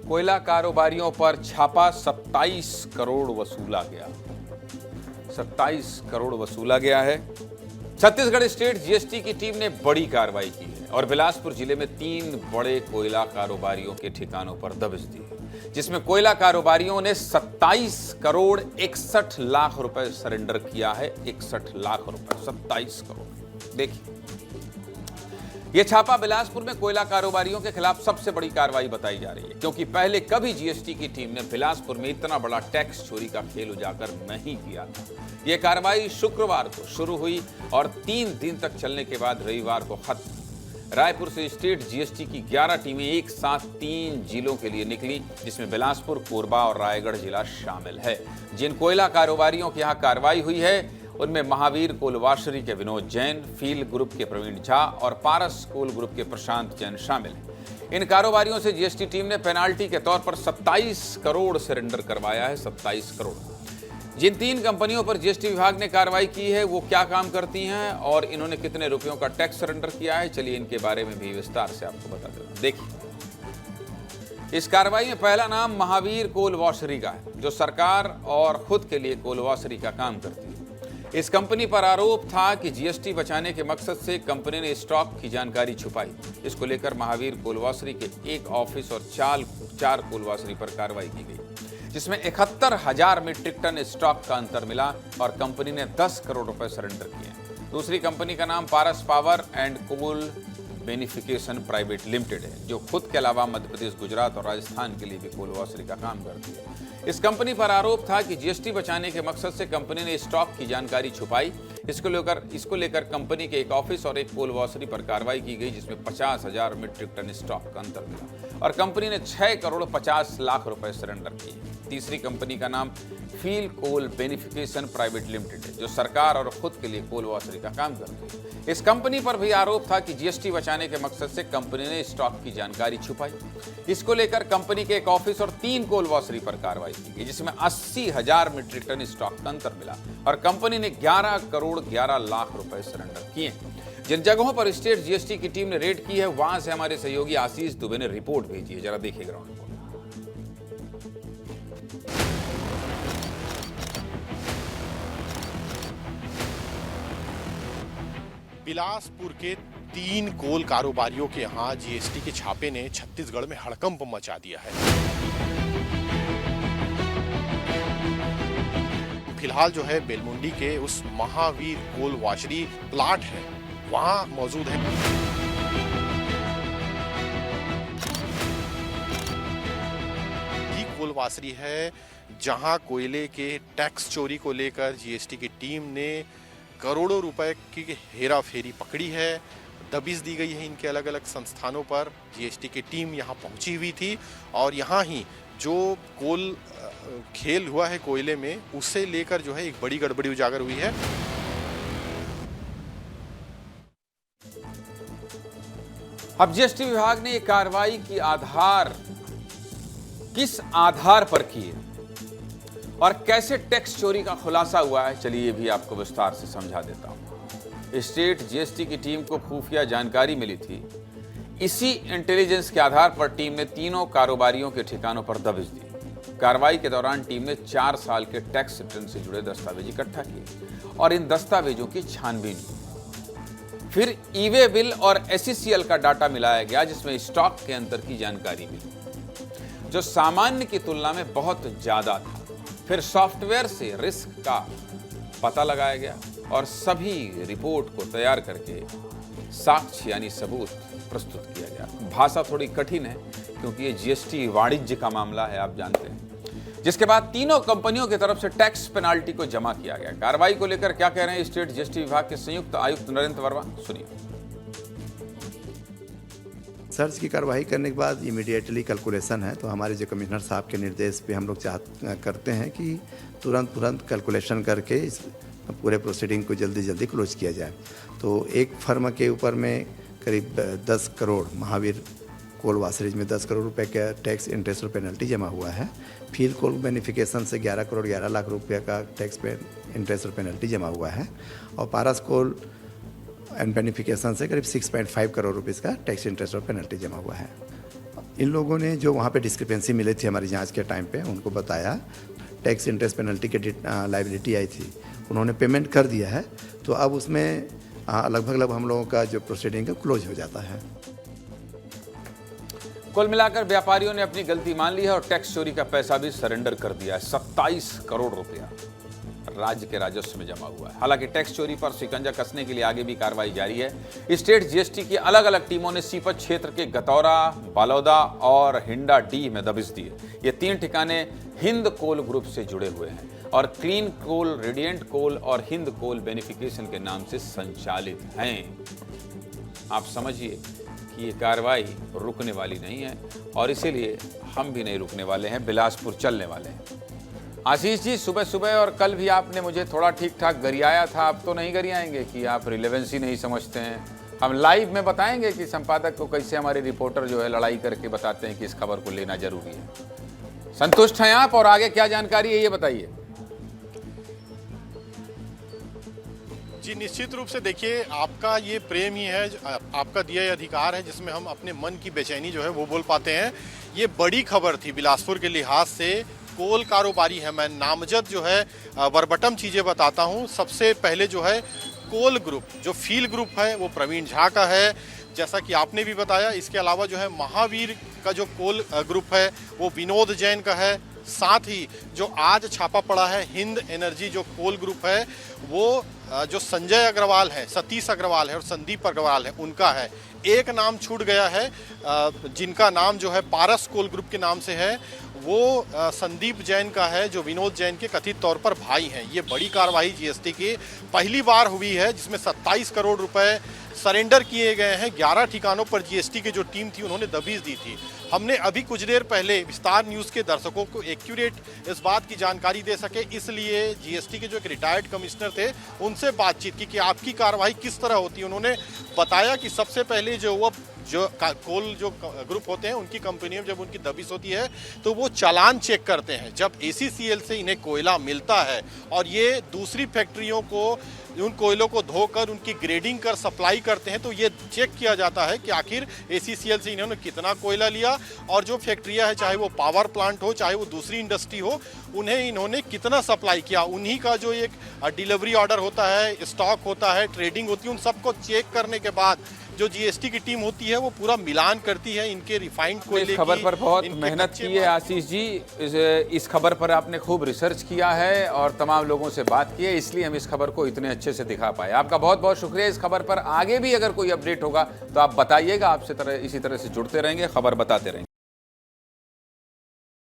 कोयला कारोबारियों पर छापा 27 करोड़ वसूला गया। 27 करोड़ वसूला गया है। छत्तीसगढ़ स्टेट जीएसटी की टीम ने बड़ी कार्रवाई की है और बिलासपुर जिले में 3 बड़े कोयला कारोबारियों के ठिकानों पर दबिश दी है, जिसमें कोयला कारोबारियों ने 27 करोड़ 61 लाख रुपए सरेंडर किया है। 61 लाख रुपए, 27 करोड़। देखिए, यह छापा बिलासपुर में कोयला कारोबारियों के खिलाफ सबसे बड़ी कार्रवाई बताई जा रही है, क्योंकि पहले कभी जीएसटी की टीम ने बिलासपुर में इतना बड़ा टैक्स चोरी का खेल उजागर नहीं किया था। यह कार्रवाई शुक्रवार को शुरू हुई और 3 दिन तक चलने के बाद रविवार को खत्म। रायपुर से स्टेट जीएसटी की 11 टीमें एक साथ 3 जिलों के लिए निकली, जिसमें बिलासपुर, कोरबा और रायगढ़ जिला शामिल है। जिन कोयला कारोबारियों की यहां कार्रवाई हुई है उनमें महावीर कोल वाशरी के विनोद जैन, फील ग्रुप के प्रवीण झा और पारस कोल ग्रुप के प्रशांत जैन शामिल हैं। इन कारोबारियों से जीएसटी टीम ने पेनाल्टी के तौर पर 27 करोड़ सरेंडर करवाया है। 27 करोड़। जिन 3 कंपनियों पर जीएसटी विभाग ने कार्रवाई की है वो क्या काम करती हैं और इन्होंने कितने रुपयों का टैक्स सरेंडर किया है, चलिए इनके बारे में भी विस्तार से आपको बता देता हूं। देखिए, इस कार्रवाई में पहला नाम महावीर कोल वाशरी का है, जो सरकार और खुद के लिए कोल वाशरी का काम करती है। इस कंपनी पर आरोप था कि जीएसटी बचाने के मकसद से कंपनी ने स्टॉक की जानकारी छुपाई। इसको लेकर महावीर कोलवासरी के एक ऑफिस और 4 कोलवासरी पर कार्रवाई की गई, जिसमें 71,000 मीट्रिक टन स्टॉक का अंतर मिला और कंपनी ने 10 करोड़ रुपए सरेंडर किए। दूसरी कंपनी का नाम Paras power and coal beneficiation private limited है, जो खुद के अलावा मध्य प्रदेश, गुजरात और राजस्थान के लिए भी कोलवासरी का काम करती है। इस कंपनी पर आरोप था कि जीएसटी बचाने के मकसद से कंपनी ने स्टॉक की जानकारी छुपाई। इसको लेकर कंपनी के एक ऑफिस और एक कोलवासरी पर कार्रवाई की गई, जिसमें 50,000 मीट्रिक टन स्टॉक का अंतर मिला और कंपनी ने 6 करोड़ 50 लाख रुपए सरेंडर किए। तीसरी कंपनी का नाम फील कोल बेनिफिकेशन प्राइवेट लिमिटेड है, जो सरकार और खुद के लिए कोलवासरी का काम करती है। इस कंपनी पर भी आरोप था कि जीएसटी बचाने के मकसद से कंपनी ने स्टॉक की जानकारी छुपाई। इसको लेकर कंपनी के एक ऑफिस और 3 कोलवासरी पर कार्रवाई की गई, जिसमें 80,000 मीट्रिक टन स्टॉक का अंतर मिला और कंपनी ने 11 करोड़ 11 लाख रुपए सरेंडर किए। जिन जगहों पर स्टेट जीएसटी की टीम ने रेड की है, वहां से हमारे सहयोगी आशीष दुबे ने रिपोर्ट भेजी है। जरा देखिए ग्राउंड रिपोर्ट। बिलासपुर के 3 कोल कारोबारियों के यहां जीएसटी के छापे ने छत्तीसगढ़ में हड़कंप मचा दिया है। फिलहाल जो है बेलमुंडी के उस महावीर कोल वाशरी प्लांट है, वहां मौजूद है। ये कोल वाशरी है जहां कोयले के टैक्स चोरी को लेकर जीएसटी की टीम ने करोड़ों रुपए की हेरा फेरी पकड़ी है। दबिश दी गई है इनके अलग अलग संस्थानों पर। जीएसटी की टीम यहां पहुंची हुई थी और यहां ही जो कोल खेल हुआ है कोयले में, उसे लेकर जो है एक बड़ी गड़बड़ी उजागर हुई है। अब जीएसटी विभाग ने यह कार्रवाई की किस आधार पर की है और कैसे टैक्स चोरी का खुलासा हुआ है, चलिए ये भी आपको विस्तार से समझा देता हूं। स्टेट जीएसटी की टीम को खुफिया जानकारी मिली थी। इसी इंटेलिजेंस के आधार पर टीम ने तीनों कारोबारियों के ठिकानों पर दबिश दी। कार्रवाई के दौरान टीम ने 4 साल के टैक्स रिटर्न से जुड़े दस्तावेज इकट्ठा किए और इन दस्तावेजों की छानबीन की। फिर ई-वे बिल और एसईसीएल का डाटा मिलाया गया, जिसमें स्टॉक के अंतर की जानकारी मिली, जो सामान्य की तुलना में बहुत ज्यादा था। फिर सॉफ्टवेयर से रिस्क का पता लगाया गया और सभी रिपोर्ट को तैयार करके साक्ष्य यानी सबूत प्रस्तुत किया गया। भाषा थोड़ी कठिन है क्योंकि ये जीएसटी वाणिज्य का मामला है, आप जानते हैं। जिसके बाद तीनों कंपनियों की तरफ से टैक्स पेनाल्टी को जमा किया गया। कार्रवाई को लेकर क्या कह रहे हैं स्टेट जीएसटी विभाग के संयुक्त आयुक्त नरेंद्र वर्मा, सुनिए। सर्च की कार्रवाई करने के बाद इमीडिएटली कैलकुलेशन है, तो हमारे जो कमिश्नर साहब के निर्देश पे हम लोग करते हैं कि तुरंत कैलकुलेशन करके इस पूरे प्रोसीडिंग को जल्दी क्लोज किया जाए। तो एक फर्म के ऊपर में करीब 10 करोड़ महावीर कोल वासरीज में 10 करोड़ रुपए का टैक्स इंटरेस्ट और पेनल्टी जमा हुआ है। फील कोल बेनिफिकेशन से 11 करोड़ 11 लाख रुपये का टैक्स पे इंटरेस्ट और पेनल्टी जमा हुआ है और पारस कोल एंड बेनिफिकेशन से करीब 6.5 करोड़ रुपीज़ का टैक्स इंटरेस्ट और पेनल्टी जमा हुआ है। इन लोगों ने जो वहाँ पे डिस्क्रिपेंसी मिली थी हमारी जांच के टाइम पे उनको बताया, टैक्स इंटरेस्ट पेनल्टी की लाइबिलिटी आई थी, उन्होंने पेमेंट कर दिया है, तो अब उसमें लगभग हम लोगों का जो प्रोसीडिंग है क्लोज हो जाता है। कुल मिलाकर व्यापारियों ने अपनी गलती मान ली है और टैक्स चोरी का पैसा भी सरेंडर कर दिया है। 27 करोड़ रुपया राज्य के राजस्व में जमा हुआ है। हालांकि टैक्स चोरी पर शिकंजा कसने के लिए आगे भी कार्रवाई जारी है। स्टेट जीएसटी की अलग अलग टीमों ने सीपत क्षेत्र के गतौरा, बालोदा और हिंडा डी में दबिश दी है। ये 3 ठिकाने हिंद कोल ग्रुप से जुड़े हुए हैं और क्लीन कोल, रेडिएंट कोल और हिंद कोल बेनिफिकेशन के नाम से संचालित हैं। आप समझिए कि ये कार्रवाई रुकने वाली नहीं है और इसीलिए हम भी नहीं रुकने वाले हैं, बिलासपुर चलने वाले हैं। आशीष जी, सुबह सुबह और कल भी आपने मुझे थोड़ा ठीक ठाक गरियाया था, अब तो नहीं गरियाएंगे कि आप रिलेवेंसी नहीं समझते हैं? हम लाइव में बताएंगे कि संपादक को कैसे हमारे रिपोर्टर जो है लड़ाई करके बताते हैं कि इस खबर को लेना जरूरी है। संतुष्ट हैं आप और आगे क्या जानकारी है ये बताइए। जी निश्चित रूप से देखिए, आपका ये प्रेम ही है, आपका दिया ये अधिकार है जिसमें हम अपने मन की बेचैनी जो है वो बोल पाते हैं। ये बड़ी खबर थी बिलासपुर के लिहाज से। कोल कारोबारी है, मैं नामजद जो है वर्बटम चीज़ें बताता हूँ। सबसे पहले जो है कोल ग्रुप, जो फील ग्रुप है वो प्रवीण झा का है, जैसा कि आपने भी बताया। इसके अलावा जो है महावीर का जो कोल ग्रुप है वो विनोद जैन का है। साथ ही जो आज छापा पड़ा है हिंद एनर्जी जो कोल ग्रुप है वो जो संजय अग्रवाल है, सतीश अग्रवाल है और संदीप अग्रवाल है, उनका है। एक नाम छूट गया है जिनका नाम जो है पारस कोल ग्रुप के नाम से है, वो संदीप जैन का है जो विनोद जैन के कथित तौर पर भाई हैं। ये बड़ी कार्रवाई जीएसटी की पहली बार हुई है जिसमें 27 करोड़ रुपए सरेंडर किए गए हैं। 11 ठिकानों पर जीएसटी की जो टीम थी उन्होंने दबिश दी थी। हमने अभी कुछ देर पहले विस्तार न्यूज़ के दर्शकों को एक्यूरेट इस बात की जानकारी दे सके, इसलिए जीएसटी के जो एक रिटायर्ड कमिश्नर थे उनसे बातचीत की कि आपकी कार्रवाई किस तरह होती है। उन्होंने बताया कि सबसे पहले जो कोल जो ग्रुप होते हैं उनकी कंपनी में जब उनकी दबिश होती है तो वो चालान चेक करते हैं। जब एसीसीएल से इन्हें कोयला मिलता है और ये दूसरी फैक्ट्रियों को उन कोयलों को धोकर उनकी ग्रेडिंग कर सप्लाई करते हैं तो ये चेक किया जाता है कि आखिर एसीसीएल से इन्होंने कितना कोयला लिया और जो फैक्ट्रियां है, चाहे वो पावर प्लांट हो चाहे वो दूसरी इंडस्ट्री हो, उन्हें इन्होंने कितना सप्लाई किया। उन्हीं का जो एक डिलीवरी ऑर्डर होता है, स्टॉक होता है, ट्रेडिंग होती है, उन सबको चेक करने के बाद जो जीएसटी की टीम होती है वो पूरा मिलान करती है इनके रिफाइंड कोयले की। इस खबर पर बहुत मेहनत की है आशीष जी। इस खबर पर आपने खूब रिसर्च किया है और तमाम लोगों से बात की है, इसलिए हम इस खबर को इतने अच्छे से दिखा पाए। आपका बहुत बहुत शुक्रिया। इस खबर पर आगे भी अगर कोई अपडेट होगा तो आप बताइएगा, आपसे इसी तरह से जुड़ते रहेंगे, खबर बताते रहेंगे।